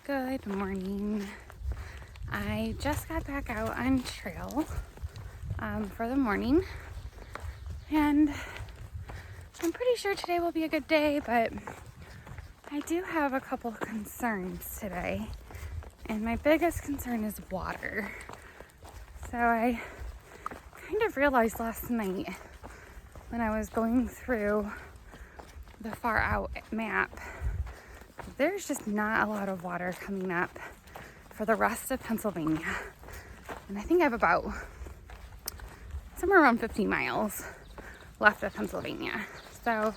Good morning. I just got back out on trail for the morning, and I'm pretty sure today will be a good day, but I do have a couple concerns today, and my biggest concern is water. So I kind of realized last night when I was going through the far out map, there's just not a lot of water coming up for the rest of Pennsylvania. And I think I have about somewhere around 50 miles left of Pennsylvania. So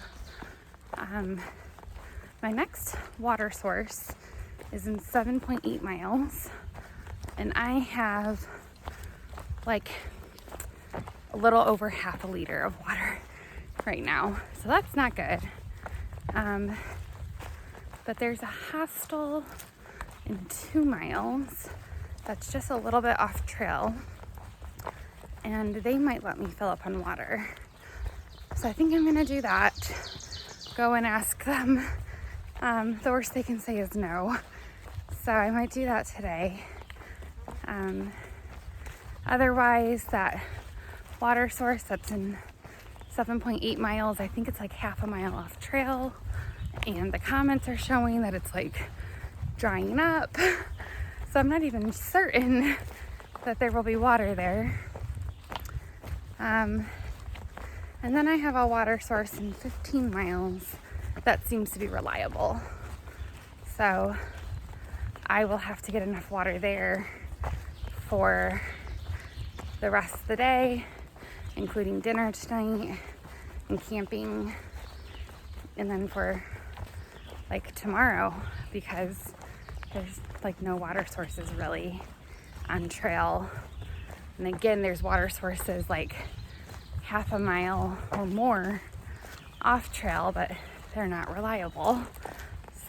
my next water source is in 7.8 miles. And I have like a little over half a liter of water right now. So that's not good. But there's a hostel in 2 miles that's just a little bit off trail, and they might let me fill up on water. So I think I'm gonna do that. Go and ask them. The worst they can say is no. So I might do that today. Otherwise, that water source that's in 7.8 miles, I think it's like half a mile off trail. And the comments are showing that it's like drying up. So I'm not even certain that there will be water there. And then I have a water source in 15 miles that seems to be reliable. So I will have to get enough water there for the rest of the day, including dinner tonight and camping, and then for like tomorrow, because there's like no water sources really on trail. And again, there's water sources like half a mile or more off trail, but they're not reliable.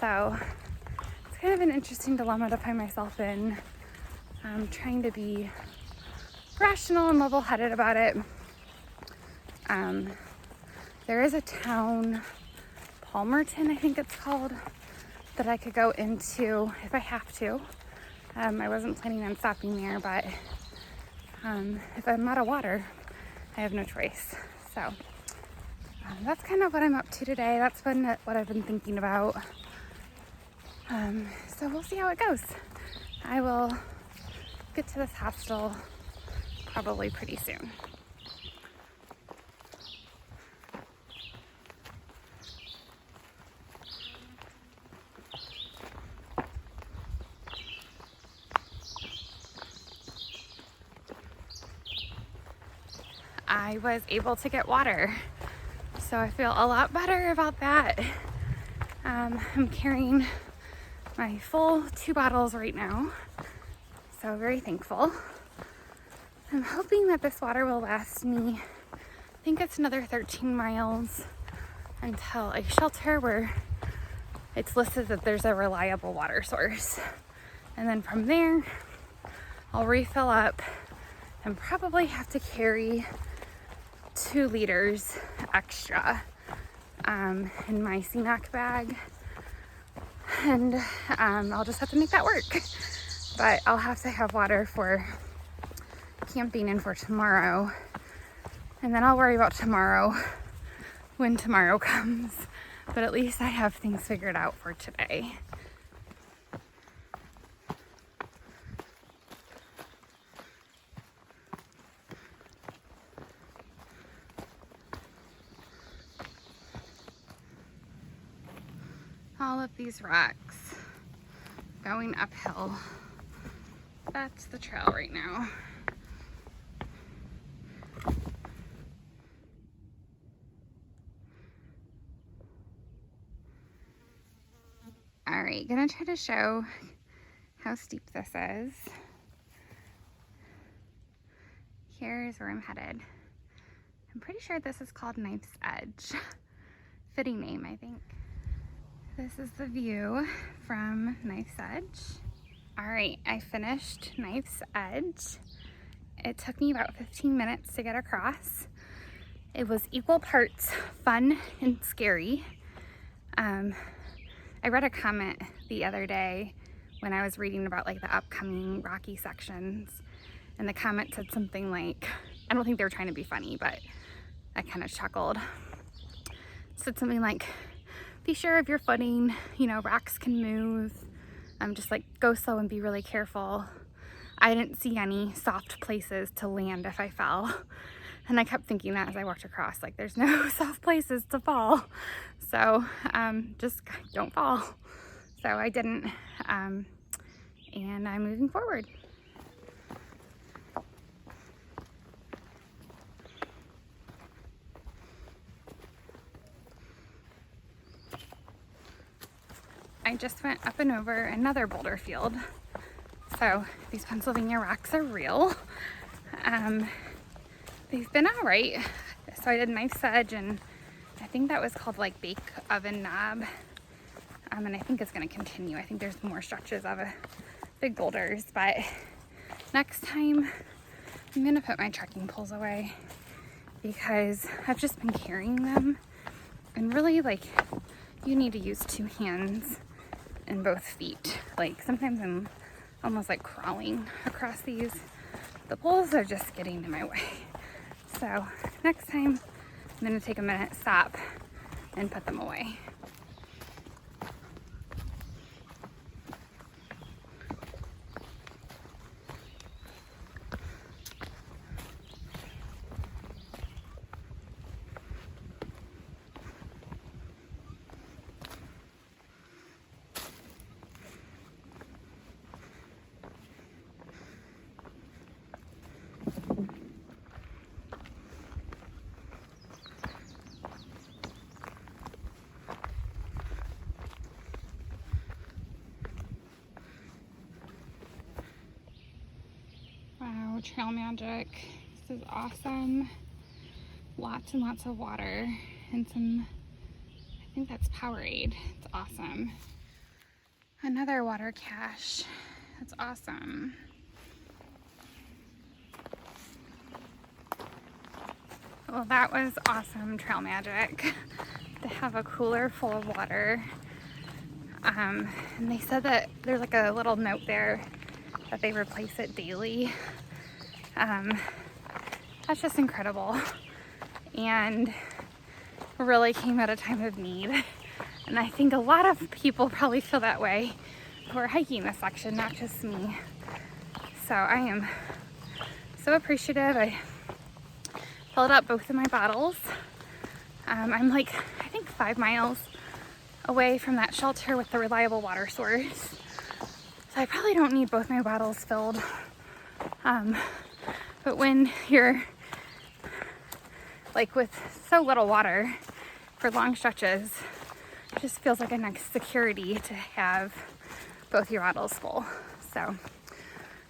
So it's kind of an interesting dilemma to find myself in. I'm trying to be rational and level-headed about it. There is a town, Palmerton, I think it's called, that I could go into if I have to. I wasn't planning on stopping there, but if I'm out of water, I have no choice. So that's kind of what I'm up to today. That's been what I've been thinking about. So we'll see how it goes. I will get to this hostel probably pretty soon. I was able to get water, so I feel a lot better about that. I'm carrying my full 2 bottles right now, so very thankful. I'm hoping that this water will last me, I think it's another 13 miles until a shelter where it's listed that there's a reliable water source. And then from there, I'll refill up and probably have to carry 2 liters extra in my CNOC bag, and I'll just have to make that work. But I'll have to have water for camping and for tomorrow, and then I'll worry about tomorrow when tomorrow comes. But at least I have things figured out for today. All of these rocks going uphill. That's the trail right now. All right, gonna try to show how steep this is. Here's where I'm headed. I'm pretty sure this is called Knife's Edge. Fitting name, I think. This is the view from Knife's Edge. All right, I finished Knife's Edge. It took me about 15 minutes to get across. It was equal parts fun and scary. I read a comment the other day when I was reading about like the upcoming rocky sections, and the comment said something like, I don't think they were trying to be funny, but I kind of chuckled. It said something like, be sure of your footing, you know, rocks can move, just like go slow and be really careful. I didn't see any soft places to land if I fell. And I kept thinking that as I walked across, like there's no soft places to fall. So just don't fall. So I didn't, and I'm moving forward. I just went up and over another boulder field. So these Pennsylvania rocks are real. They've been all right. So I did knife sedge, and I think that was called like bake oven knob. And I think it's gonna continue. I think there's more stretches of big boulders, but next time I'm gonna put my trekking poles away because I've just been carrying them, and really like you need to use 2 hands and both feet. Like sometimes I'm almost like crawling across these. The poles are just getting in my way. So next time I'm gonna take a minute, stop, and put them away. Wow, trail magic. This is awesome. Lots and lots of water and some, I think that's Powerade. It's awesome. Another water cache. That's awesome. Well, that was awesome trail magic to have a cooler full of water. And they said that there's like a little note there that they replace it daily. That's just incredible, and really came at a time of need. And I think a lot of people probably feel that way who are hiking this section, not just me. So I am so appreciative. I filled up both of my bottles. I'm like, I think 5 miles away from that shelter with the reliable water source. So I probably don't need both my bottles filled. But when you're like with so little water for long stretches, it just feels like a nice security to have both your bottles full. So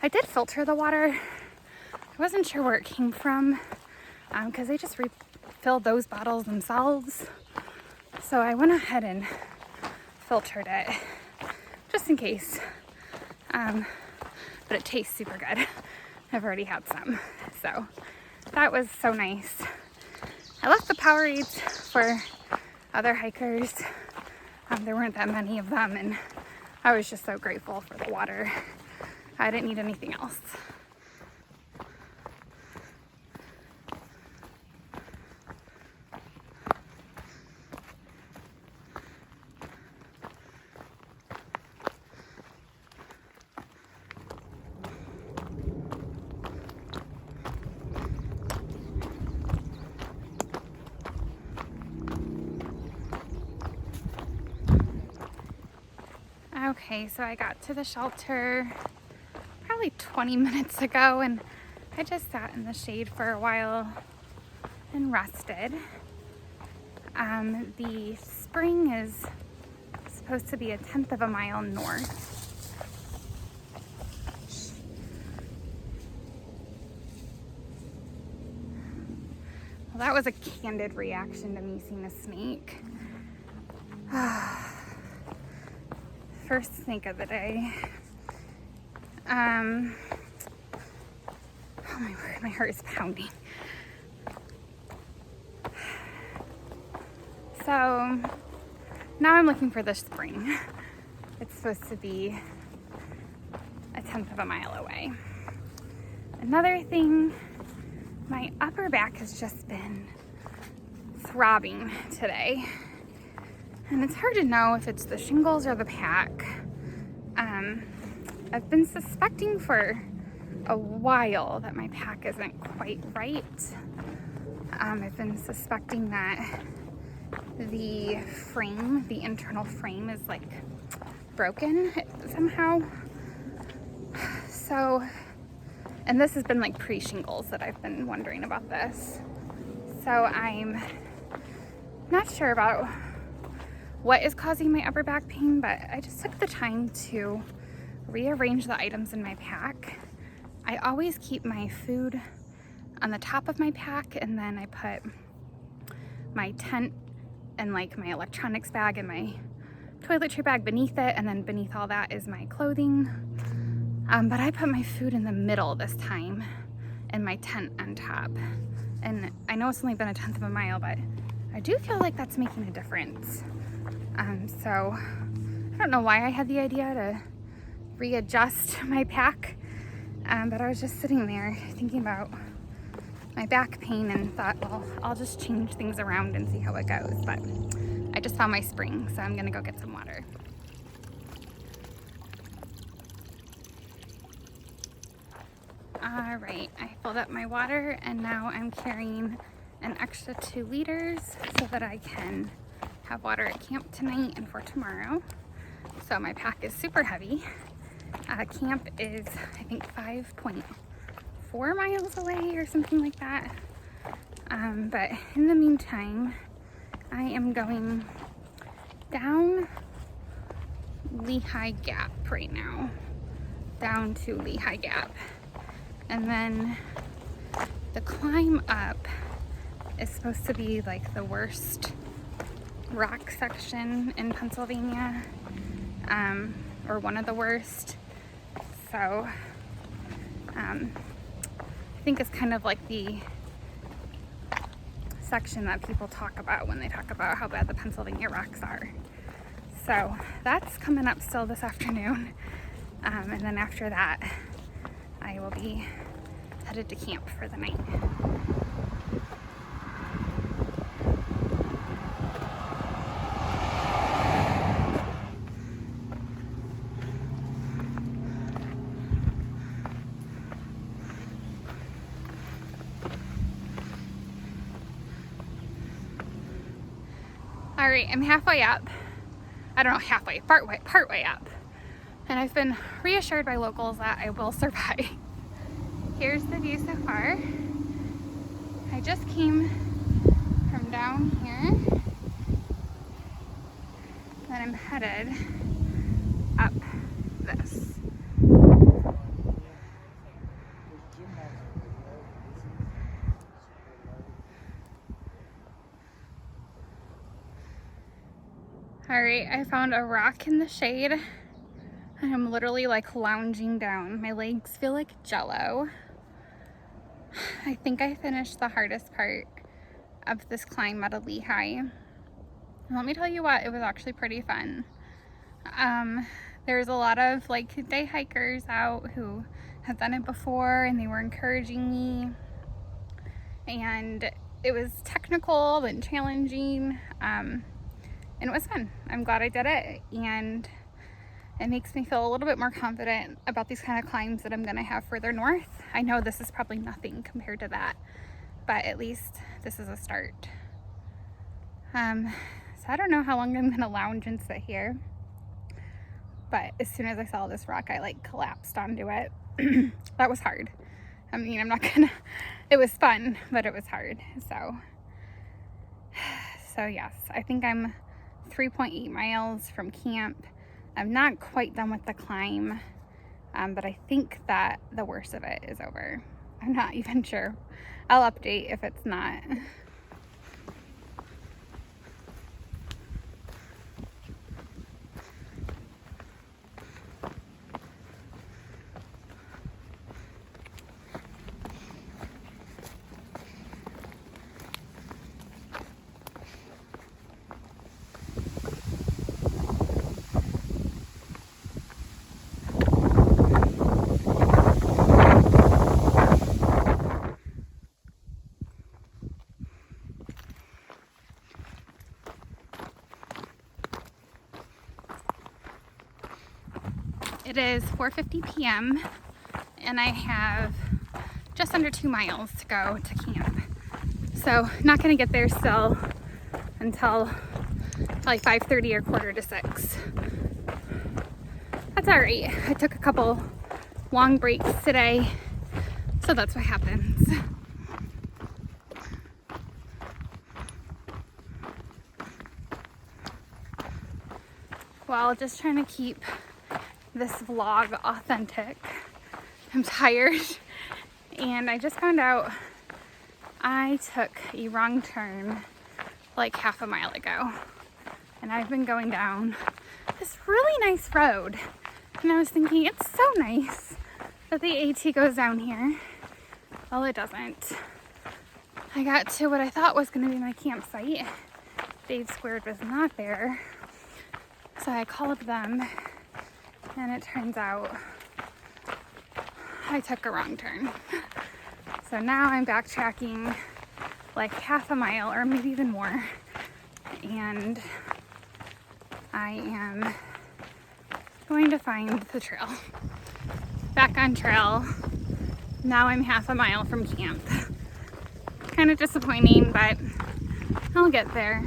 I did filter the water. I wasn't sure where it came from because they just refilled those bottles themselves. So I went ahead and filtered it just in case. But it tastes super good. I've already had some. So that was so nice. I left the Powerades for other hikers. There weren't that many of them, and I was just so grateful for the water. I didn't need anything else. Okay, so I got to the shelter probably 20 minutes ago, and I just sat in the shade for a while and rested. The spring is supposed to be 1/10 of a mile north. Well, that was a candid reaction to me seeing a snake. First snake of the day. Oh my word, my heart is pounding. So now I'm looking for the spring. It's supposed to be 1/10 of a mile away. Another thing, my upper back has just been throbbing today. And it's hard to know if it's the shingles or the pack. I've been suspecting for a while that my pack isn't quite right. I've been suspecting that the frame, the internal frame, is like broken somehow. So, and this has been like pre-shingles that I've been wondering about this. So I'm not sure about what is causing my upper back pain, but I just took the time to rearrange the items in my pack. I always keep my food on the top of my pack, and then I put my tent and like my electronics bag and my toiletry bag beneath it, and then beneath all that is my clothing. But I put my food in the middle this time and my tent on top. And I know it's only been 1/10 of a mile, but I do feel like that's making a difference. So I don't know why I had the idea to readjust my pack, but I was just sitting there thinking about my back pain and thought, well, I'll just change things around and see how it goes. But I just found my spring, so I'm gonna go get some water. All right, I filled up my water and now I'm carrying an extra 2 liters so that I can have water at camp tonight and for tomorrow. So my pack is super heavy. Camp is, I think, 5.4 miles away or something like that. But in the meantime, I am going down Lehigh Gap right now, down to Lehigh Gap. And then the climb up is supposed to be like the worst rock section in Pennsylvania, or one of the worst. So I think it's kind of like the section that people talk about when they talk about how bad the Pennsylvania rocks are. So that's coming up still this afternoon. And then after that, I will be headed to camp for the night. All right, I'm halfway up. I don't know, halfway, part way up. And I've been reassured by locals that I will survive. Here's the view so far. I just came from down here, and I'm headed up this. All right, I found a rock in the shade. I'm literally like lounging down. My legs feel like jello. I think I finished the hardest part of this climb out of Lehigh. And let me tell you what, it was actually pretty fun. There's a lot of like day hikers out who have done it before, and they were encouraging me. And it was technical and challenging, and it was fun. I'm glad I did it, and it makes me feel a little bit more confident about these kind of climbs that I'm gonna have further north. I know this is probably nothing compared to that, but at least this is a start. So I don't know how long I'm gonna lounge and sit here, but as soon as I saw this rock, I like collapsed onto it. That was hard. I mean, I'm not gonna, it was fun, but it was hard. So yes, I think I'm 3.8 miles from camp. I'm not quite done with the climb, but I think that the worst of it is over. I'm not even sure. I'll update if it's not. It is 4:50 p.m. and I have just under 2 miles to go to camp. So not gonna get there still until probably 5:30 or 5:45. That's all right. I took a couple long breaks today, so that's what happens. Well, just trying to keep this vlog authentic. I'm tired, and I just found out I took a wrong turn like half a mile ago, and I've been going down this really nice road, and I was thinking it's so nice that the AT goes down here. Well, it doesn't. I got to what I thought was going to be my campsite. Dave Squared was not there, so I called them, and it turns out I took a wrong turn. So now I'm backtracking like half a mile or maybe even more, and I am going to find the trail. Back on trail. Now I'm half a mile from camp. Kind of disappointing, but I'll get there.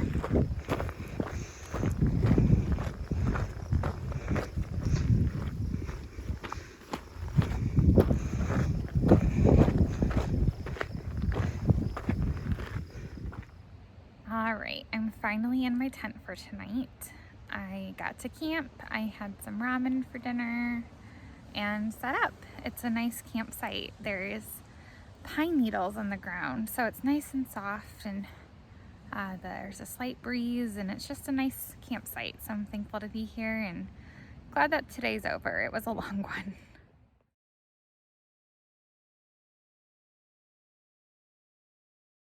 Alright, I'm finally in my tent for tonight. I got to camp, I had some ramen for dinner, and set up. It's a nice campsite. There's pine needles on the ground, so it's nice and soft, and there's a slight breeze, and it's just a nice campsite. So I'm thankful to be here and glad that today's over. It was a long one.